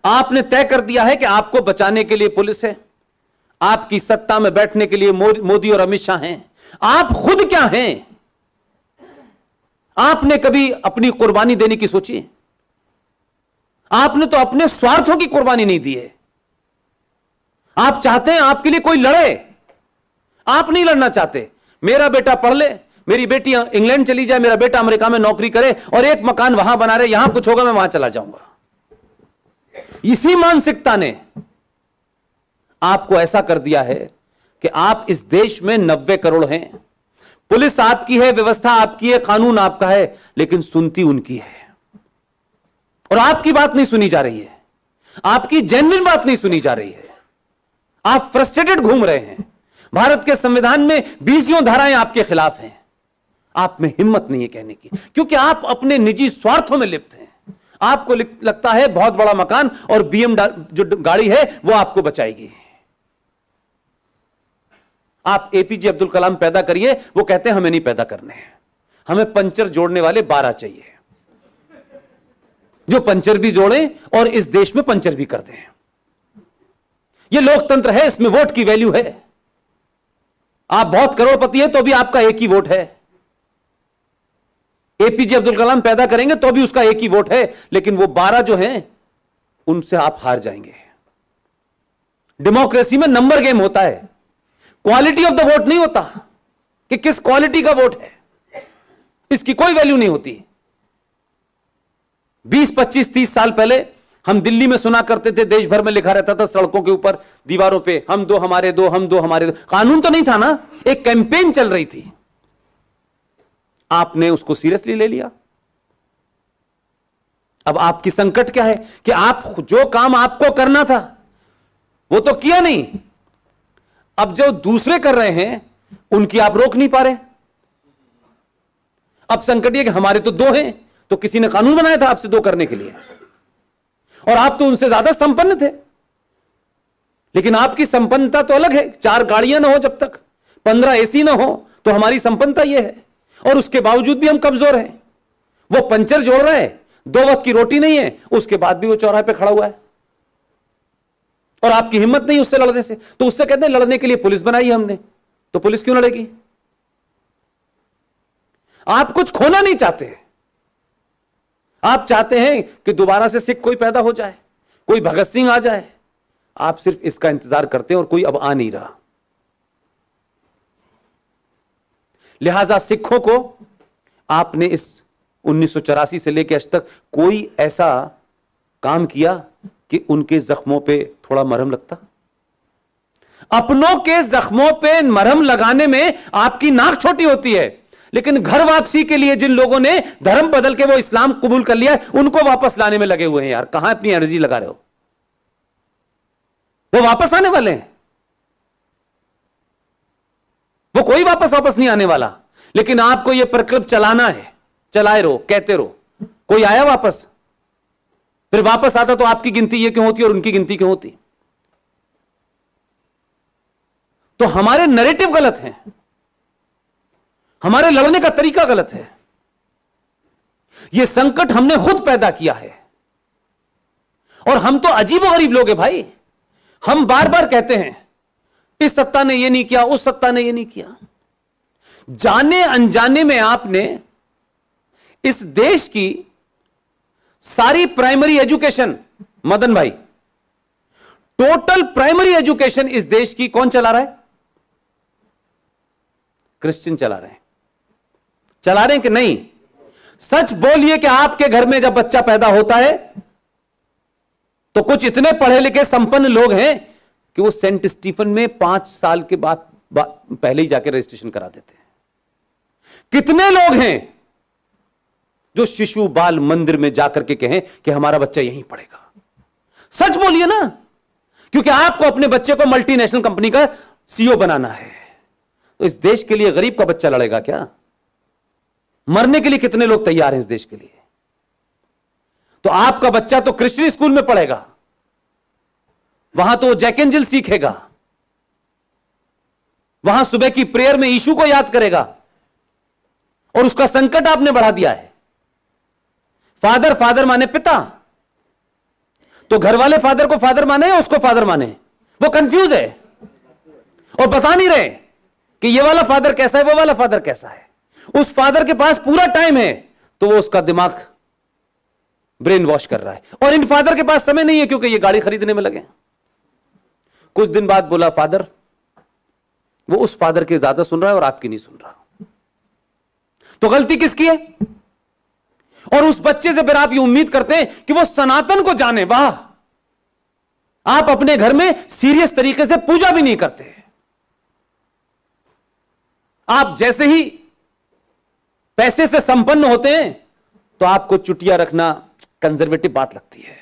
आपने तय कर दिया है कि आपको बचाने के लिए पुलिस है, आपकी सत्ता में बैठने के लिए मोदी और अमित शाह हैं। आप खुद क्या हैं? आपने कभी अपनी कुर्बानी देने की सोची? आपने तो अपने स्वार्थों की कुर्बानी नहीं दी है। आप चाहते हैं आपके लिए कोई लड़े, आप नहीं लड़ना चाहते। मेरा बेटा पढ़ ले, मेरी बेटी इंग्लैंड चली जाए, मेरा बेटा अमेरिका में नौकरी करे और एक मकान वहां बना रहे, यहां कुछ होगा मैं वहां चला जाऊंगा। इसी मानसिकता ने आपको ऐसा कर दिया है कि आप इस देश में 90 करोड़ हैं, पुलिस आपकी है, व्यवस्था आपकी है, कानून आपका है, लेकिन सुनती उनकी है। और आपकी बात नहीं सुनी जा रही है, आपकी जेन्युइन बात नहीं सुनी जा रही है। आप फ्रस्ट्रेटेड घूम रहे हैं। भारत के संविधान में 20 धाराएं आपके खिलाफ हैं। आप में हिम्मत नहीं है कहने की, क्योंकि आप अपने निजी स्वार्थों में लिप्त हैं। आपको लगता है बहुत बड़ा मकान और बीएम जो गाड़ी है वो आपको बचाएगी। आप एपीजे अब्दुल कलाम पैदा करिए, वो कहते हैं हमें नहीं पैदा करने हैं, हमें पंचर जोड़ने वाले 12 चाहिए, जो पंचर भी जोड़ें और इस देश में पंचर भी कर दें। यह लोकतंत्र है, इसमें वोट की वैल्यू है। आप बहुत करोड़पति हैं तो भी आपका एक ही वोट है। एपीजे अब्दुल कलाम पैदा करेंगे तो भी उसका एक ही वोट है, लेकिन वो 12 जो हैं उनसे आप हार जाएंगे। डेमोक्रेसी में नंबर गेम होता है, क्वालिटी ऑफ द वोट नहीं होता कि किस क्वालिटी का वोट है, इसकी कोई वैल्यू नहीं होती। 20, 25, 30 साल पहले हम दिल्ली में सुना करते थे, देश भर में लिखा रहता था सड़कों के ऊपर, दीवारों पे, हम दो हमारे दो, हम दो हमारे दो। कानून तो नहीं था ना, एक कैंपेन चल रही थी। आपने उसको सीरियसली ले लिया। अब आपकी संकट क्या है कि आप जो काम आपको करना था वो तो किया नहीं, अब जो दूसरे कर रहे हैं उनकी आप रोक नहीं पा रहे। अब संकट ये कि हमारे तो 2 हैं, तो किसी ने कानून बनाया था आपसे 2 करने के लिए, और आप तो उनसे ज्यादा संपन्न थे। लेकिन आपकी संपन्नता तो अलग है। 4 गाड़ियां ना हो जब तक, 15 एसी ना हो, तो हमारी संपन्नता यह है। और उसके बावजूद भी हम कमजोर हैं। वो पंचर जोड़ रहा है, 2 वक्त की रोटी नहीं है, उसके बाद भी वो चौराहे पे खड़ा हुआ है, और आपकी हिम्मत नहीं उससे लड़ने से। तो उससे कहते हैं लड़ने के लिए पुलिस बनाई है हमने, तो पुलिस क्यों लड़ेगी? आप कुछ खोना नहीं चाहते। आप चाहते हैं कि दोबारा से सिख कोई पैदा हो जाए, कोई भगत सिंह आ जाए। आप सिर्फ इसका इंतजार करते हैं और कोई अब आ नहीं रहा। लिहाजा सिखों को आपने इस 1984 से लेकर आज तक कोई ऐसा काम किया कि उनके जख्मों पे थोड़ा मरहम लगता? अपनों के जख्मों पे मरहम लगाने में आपकी नाक छोटी होती है, लेकिन घर वापसी के लिए जिन लोगों ने धर्म बदल के वो इस्लाम कबूल कर लिया है, उनको वापस लाने में लगे हुए हैं। यार कहां अपनी एनर्जी लगा रहे हो? वो वापस आने वाले हैं, वो कोई वापस नहीं आने वाला। लेकिन आपको ये प्रकल्प चलाना है, चलाए रहो, कहते रहो। कोई आया वापस? फिर वापस आता तो आपकी गिनती ये क्यों होती और उनकी गिनती क्यों होती? तो हमारे नैरेटिव गलत हैं, हमारे लड़ने का तरीका गलत है। यह संकट हमने खुद पैदा किया है, और हम तो अजीबोगरीब लोग हैं भाई। हम बार बार कहते हैं इस सत्ता ने यह नहीं किया, उस सत्ता ने यह नहीं किया। जाने अनजाने में आपने इस देश की सारी प्राइमरी एजुकेशन, मदन भाई, टोटल प्राइमरी एजुकेशन इस देश की कौन चला रहा है? क्रिश्चियन चला रहे हैं। चला रहे हैं कि नहीं? सच बोलिए कि आपके घर में जब बच्चा पैदा होता है तो कुछ इतने पढ़े लिखे संपन्न लोग हैं कि वो सेंट स्टीफन में 5 साल के बाद पहले ही जाके रजिस्ट्रेशन करा देते हैं। कितने लोग हैं जो शिशु बाल मंदिर में जाकर के कहें कि हमारा बच्चा यहीं पढ़ेगा? सच बोलिए ना, क्योंकि आपको अपने बच्चे को मल्टीनेशनल कंपनी का सीईओ बनाना है। तो इस देश के लिए गरीब का बच्चा लड़ेगा क्या? मरने के लिए कितने लोग तैयार हैं इस देश के लिए? तो आपका बच्चा तो क्रिश्चियन स्कूल में पढ़ेगा, वहां तो जैक एंड जिल सीखेगा, वहां सुबह की प्रेयर में यीशु को याद करेगा, और उसका संकट आपने बढ़ा दिया है। फादर फादर माने पिता। तो घर वाले फादर को फादर माने या उसको फादर माने? वो कंफ्यूज है और बता नहीं रहे कि ये वाला फादर कैसा है, वो वाला फादर कैसा है। उस फादर के पास पूरा टाइम है तो वो उसका दिमाग ब्रेन वॉश कर रहा है, और इन फादर के पास समय नहीं है क्योंकि ये गाड़ी खरीदने में लगे। कुछ दिन बाद बोला फादर, वो उस फादर की ज्यादा सुन रहा है और आपकी नहीं सुन रहा। तो गलती किसकी है? और उस बच्चे से फिर आप ये उम्मीद करते हैं कि वो सनातन को जाने। वाह, आप अपने घर में सीरियस तरीके से पूजा भी नहीं करते। आप जैसे ही पैसे से संपन्न होते हैं तो आपको चुटिया रखना कंजर्वेटिव बात लगती है।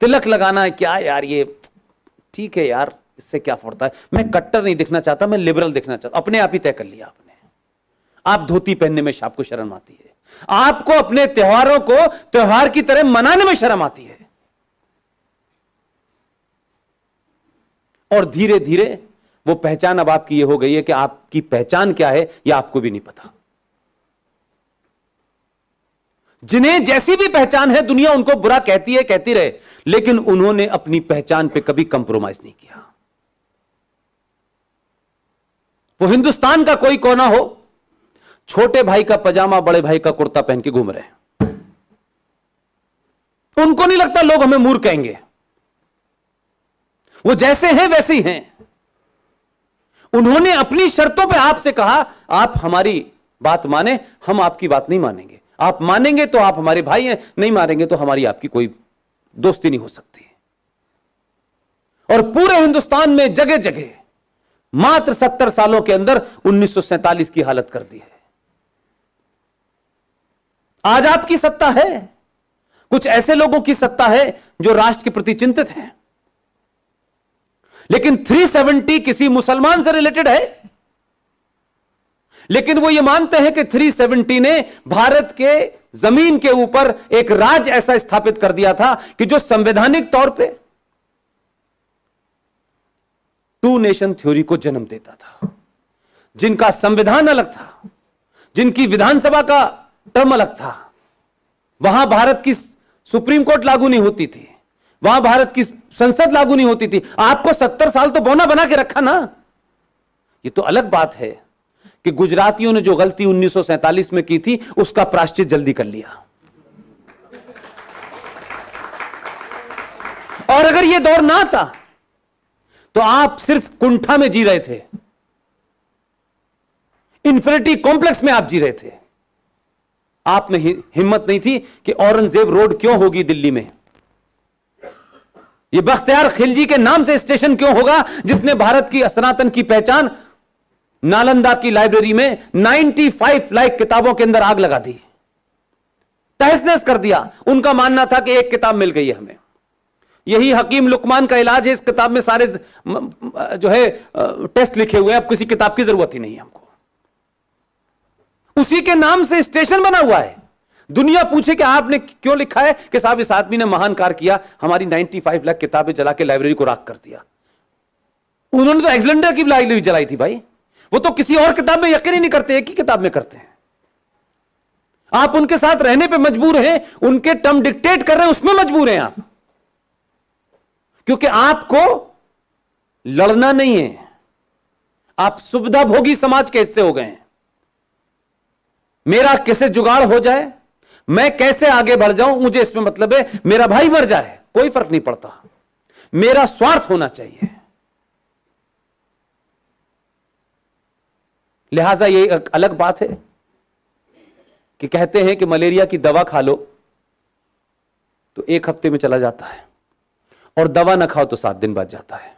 तिलक लगाना क्या यार, ये ठीक है यार, इससे क्या पड़ता है। मैं कट्टर नहीं दिखना चाहता, मैं लिबरल दिखना चाहता। अपने आप ही तय कर लिया आपने। आप धोती पहनने में आपको शर्म आती है, आपको अपने त्योहारों को त्योहार की तरह मनाने में शर्म आती है, और धीरे धीरे वो पहचान अब आपकी ये हो गई है कि आपकी पहचान क्या है यह आपको भी नहीं पता। जिन्हें जैसी भी पहचान है दुनिया उनको बुरा कहती है, कहती रहे, लेकिन उन्होंने अपनी पहचान पे कभी कंप्रोमाइज नहीं किया। वो हिंदुस्तान का कोई कोना हो, छोटे भाई का पजामा बड़े भाई का कुर्ता पहन के घूम रहे हैं, उनको नहीं लगता लोग हमें मूर्ख कहेंगे। वो जैसे हैं वैसे ही हैं। उन्होंने अपनी शर्तों पे आपसे कहा, आप हमारी बात माने, हम आपकी बात नहीं मानेंगे। आप मानेंगे तो आप हमारे भाई हैं, नहीं मानेंगे तो हमारी आपकी कोई दोस्ती नहीं हो सकती। और पूरे हिंदुस्तान में जगह जगह मात्र 70 सालों के अंदर 1947 की हालत कर दी है। आज आपकी सत्ता है, कुछ ऐसे लोगों की सत्ता है जो राष्ट्र के प्रति चिंतित हैं, लेकिन 370 किसी मुसलमान से रिलेटेड है। लेकिन वो ये मानते हैं कि 370 ने भारत के जमीन के ऊपर एक राज ऐसा स्थापित कर दिया था कि जो संवैधानिक तौर पे टू नेशन थ्योरी को जन्म देता था। जिनका संविधान अलग था, जिनकी विधानसभा का टर्म अलग था, वहां भारत की सुप्रीम कोर्ट लागू नहीं होती थी, वहां भारत की संसद लागू नहीं होती थी। आपको 70 साल तो बौना बना के रखा ना। ये तो अलग बात है कि गुजरातियों ने जो गलती 1947 में की थी उसका प्रायश्चित जल्दी कर लिया। और अगर यह दौर ना आता तो आप सिर्फ कुंठा में जी रहे थे, इन्फिनिटी कॉम्प्लेक्स में आप जी रहे थे। आप में हिम्मत नहीं थी कि औरंगजेब रोड क्यों होगी दिल्ली में, यह बख्तियार खिलजी के नाम से स्टेशन क्यों होगा, जिसने भारत की सनातन की पहचान नालंदा की लाइब्रेरी में 95 लाख किताबों के अंदर आग लगा दी, तहस नहस कर दिया। उनका मानना था कि एक किताब मिल गई है हमें, यही हकीम लुकमान का इलाज है, इस किताब में सारे जो है टेस्ट लिखे हुए हैं, अब किसी किताब की जरूरत ही नहीं है हमको। उसी के नाम से स्टेशन बना हुआ है। दुनिया पूछे कि आपने क्यों लिखा है कि साहब इस आदमी ने महान कार्य किया, हमारी 95 लाख किताबें जला के लाइब्रेरी को राख कर दिया। उन्होंने तो एलेक्जेंडर की लाइब्रेरी जलाई थी भाई, वो तो किसी और किताब में यकीन ही नहीं करते, एक ही किताब में करते हैं। आप उनके साथ रहने पे मजबूर हैं, उनके टर्म डिक्टेट कर रहे हैं, उसमें मजबूर हैं आप, क्योंकि आपको लड़ना नहीं है। आप सुविधा भोगी समाज के हिस्से हो गए हैं। मेरा कैसे जुगाड़ हो जाए, मैं कैसे आगे बढ़ जाऊं, मुझे इसमें मतलब है, मेरा भाई मर जाए कोई फर्क नहीं पड़ता, मेरा स्वार्थ होना चाहिए। लिहाजा ये एक अलग बात है कि कहते हैं कि मलेरिया की दवा खा लो तो 1 हफ्ते में चला जाता है, और दवा ना खाओ तो 7 दिन बाद जाता है।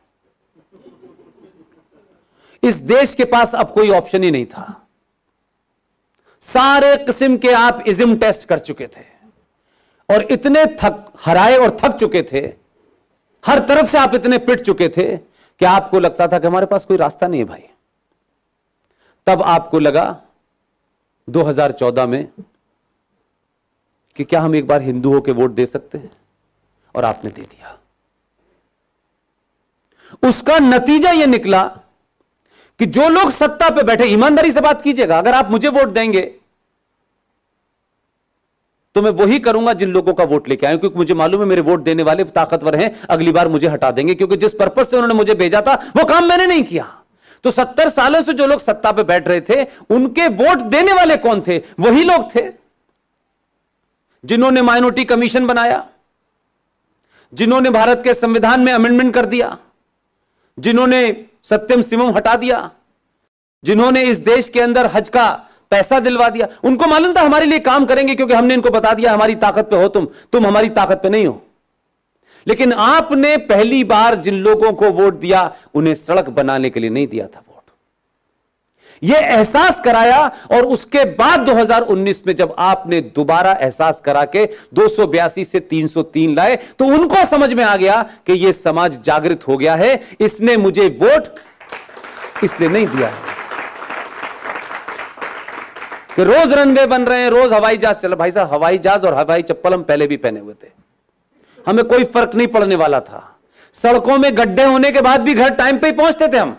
इस देश के पास अब कोई ऑप्शन ही नहीं था। सारे किस्म के आप इज्म टेस्ट कर चुके थे और इतने हराए और थक चुके थे, हर तरफ से आप इतने पिट चुके थे कि आपको लगता था कि हमारे पास कोई रास्ता नहीं है भाई। तब आपको लगा 2014 में कि क्या हम एक बार हिंदू होकर वोट दे सकते हैं, और आपने दे दिया। उसका नतीजा यह निकला कि जो लोग सत्ता पे बैठे, ईमानदारी से बात कीजिएगा, अगर आप मुझे वोट देंगे तो मैं वही करूंगा जिन लोगों का वोट लेके आए, क्योंकि मुझे मालूम है मेरे वोट देने वाले ताकतवर हैं, अगली बार मुझे हटा देंगे, क्योंकि जिस पर्पस से उन्होंने मुझे भेजा था वो काम मैंने नहीं किया। तो 70 सालों से जो लोग सत्ता पे बैठ रहे थे, उनके वोट देने वाले कौन थे? वही लोग थे जिन्होंने माइनॉरिटी कमीशन बनाया, जिन्होंने भारत के संविधान में अमेंडमेंट कर दिया, जिन्होंने सत्यम शिवम हटा दिया, जिन्होंने इस देश के अंदर हज का पैसा दिलवा दिया। उनको मालूम था हमारे लिए काम करेंगे, क्योंकि हमने इनको बता दिया हमारी ताकत पे हो तुम हमारी ताकत पे नहीं हो। लेकिन आपने पहली बार जिन लोगों को वोट दिया, उन्हें सड़क बनाने के लिए नहीं दिया था वोट। यह एहसास कराया, और उसके बाद 2019 में जब आपने दोबारा एहसास करा के 282 से 303 लाए, तो उनको समझ में आ गया कि यह समाज जागृत हो गया है, इसने मुझे वोट इसलिए नहीं दिया है कि रोज रनवे बन रहे हैं, रोज हवाई जहाज चल। भाई साहब, हवाई जहाज और हवाई चप्पल हम पहले भी पहने हुए थे, हमें कोई फर्क नहीं पड़ने वाला था। सड़कों में गड्ढे होने के बाद भी घर टाइम पे ही पहुंचते थे हम।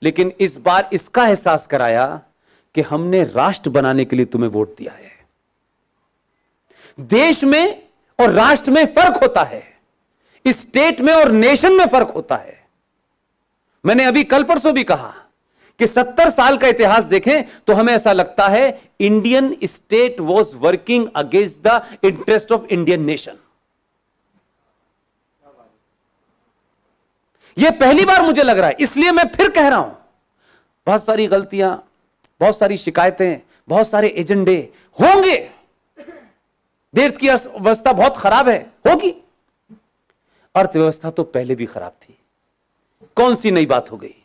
लेकिन इस बार इसका एहसास कराया कि हमने राष्ट्र बनाने के लिए तुम्हें वोट दिया है। देश में और राष्ट्र में फर्क होता है, स्टेट में और नेशन में फर्क होता है। मैंने अभी कल परसों भी कहा कि 70 साल का इतिहास देखें तो हमें ऐसा लगता है Indian state was working against the interest of Indian nation. यह पहली बार मुझे लग रहा है, इसलिए मैं फिर कह रहा हूं, बहुत सारी गलतियां, बहुत सारी शिकायतें, बहुत सारे एजेंडे होंगे, देश की अर्थव्यवस्था बहुत खराब है, होगी। अर्थव्यवस्था तो पहले भी खराब थी, कौन सी नई बात हो गई?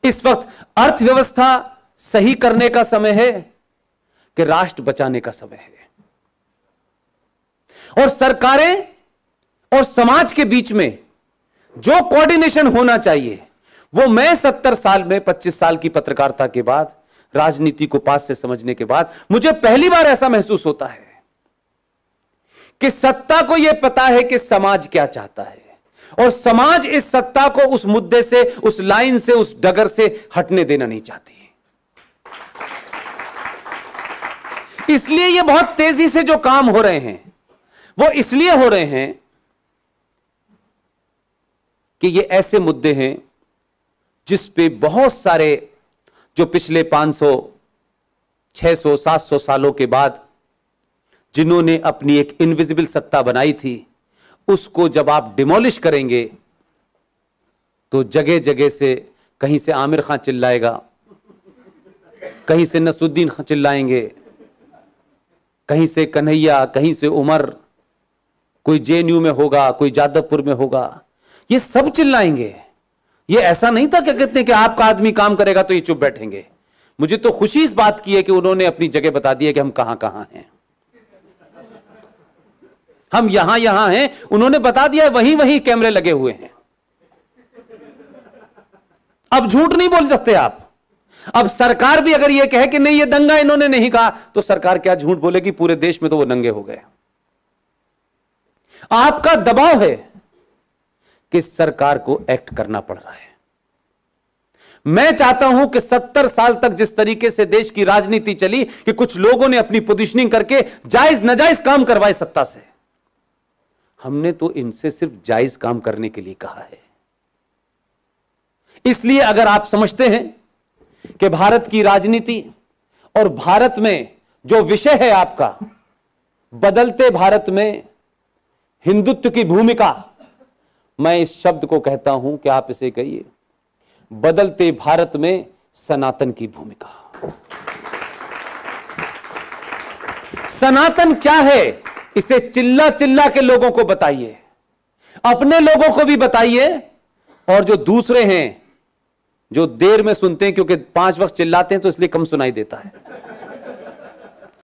इस वक्त अर्थव्यवस्था सही करने का समय है कि राष्ट्र बचाने का समय है। और सरकारें और समाज के बीच में जो कोऑर्डिनेशन होना चाहिए, वो मैं 70 साल में 25 साल की पत्रकारिता के बाद, राजनीति को पास से समझने के बाद, मुझे पहली बार ऐसा महसूस होता है कि सत्ता को यह पता है कि समाज क्या चाहता है, और समाज इस सत्ता को उस मुद्दे से, उस लाइन से, उस डगर से हटने देना नहीं चाहती। इसलिए ये बहुत तेजी से जो काम हो रहे हैं, वो इसलिए हो रहे हैं कि ये ऐसे मुद्दे हैं जिस पे बहुत सारे, जो पिछले 500, 600, 700 सालों के बाद जिन्होंने अपनी एक इनविजिबल सत्ता बनाई थी, उसको जब आप डिमोलिश करेंगे तो जगह जगह से, कहीं से आमिर खान चिल्लाएगा, कहीं से नसरुद्दीन खान चिल्लाएंगे, कहीं से कन्हैया, कहीं से उमर, कोई जेएनयू में होगा, कोई जादवपुर में होगा, ये सब चिल्लाएंगे। ये ऐसा नहीं था क्या कहते हैं कि आपका आदमी काम करेगा तो ये चुप बैठेंगे। मुझे तो खुशी इस बात की है कि उन्होंने अपनी जगह बता दी है कि हम कहां कहां हैं। हम यहां यहां हैं, उन्होंने बता दिया है, वहीं वहीं कैमरे लगे हुए हैं। अब झूठ नहीं बोल सकते आप। अब सरकार भी अगर यह कहे कि नहीं, ये दंगा इन्होंने नहीं कहा, तो सरकार क्या झूठ बोलेगी? पूरे देश में तो वो दंगे हो गए। आपका दबाव है कि सरकार को एक्ट करना पड़ रहा है। मैं चाहता हूं कि 70 साल तक जिस तरीके से देश की राजनीति चली कि कुछ लोगों ने अपनी पोजीशनिंग करके जायज नाजायज काम करवाए सत्ता से, हमने तो इनसे सिर्फ जायज काम करने के लिए कहा है। इसलिए अगर आप समझते हैं कि भारत की राजनीति और भारत में जो विषय है आपका, बदलते भारत में हिंदुत्व की भूमिका, मैं इस शब्द को कहता हूं कि आप इसे कहिए, बदलते भारत में सनातन की भूमिका। सनातन क्या है, इसे चिल्ला चिल्ला के लोगों को बताइए, अपने लोगों को भी बताइए, और जो दूसरे हैं जो देर में सुनते हैं, क्योंकि 5 वक्त चिल्लाते हैं तो इसलिए कम सुनाई देता है,